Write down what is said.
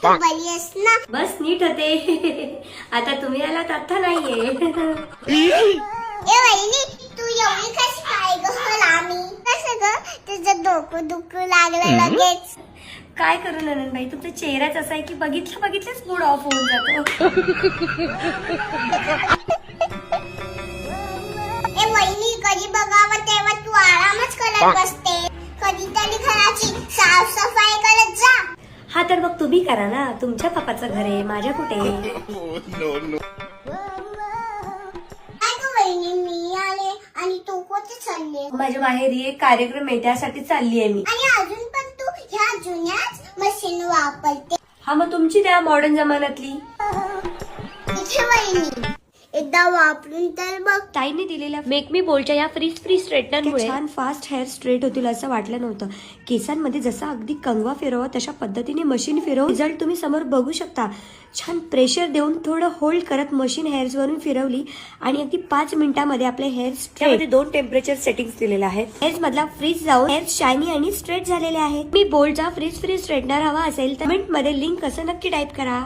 तू बरी आहेस ना? बस नीट होते. आता तुम्ही आलात आता नाहीये. ए वहिनी, तू एवढी कशी काय ग लांबी? कसं ग तुझं डोकं दुखू लागलं लगेच? काय करू नंदनबाई, तुमचा चेहराच असा आहे की बघितलंच मूड ऑफ होऊन जातो. ए वहिनी, कधी बघावं तेव्हा तू आरामच करत बसते. कधीतरी घराची साफसफाई करत जा. हा तर मग तुम्ही करा ना, तुमच्या पप्पाचं घर आहे, माझ्या कुठे. काय ग वहिनी, मी आले आणि तू कुठे चालले? माझ्या माहेरी एक कार्यक्रम आहे, त्यासाठी चालली आहे मी. आणि अजून पण तू ह्या जुन्याच मशीन वापरते? हा मग तुमची त्या मॉडर्न जमान्यातली. इथे वहिनी, एकदा वापरून तर बघ. ताईने दिलेल्या मेक मी बोलच्या या फ्री स्ट्रेटनरमुळे छान फास्ट हेअर स्ट्रेट होतील असं वाटलं नव्हतं. केसांमध्ये जसा अगदी कंगवा फिरवा तशा पद्धतीने मशीन फिरवून रिझल्ट तुम्ही समोर बघू शकता. छान प्रेशर देऊन थोडं होल्ड करत मशीन हेअर्स वरून फिरवली आणि अगदी 5 मिनिटांमध्ये आपले हेअर स्ट्रेट. 2 टेम्परेचर सेटिंग्स दिलेले आहेत. हेअर्स मधला फ्रीज जाऊन हेअर शायनी आणि स्ट्रेट झालेले आहेत. मी बोल्डचा फ्री स्ट्रेटनर हवा असेल तर कमेंट मध्ये लिंक असं नक्की टाईप करा.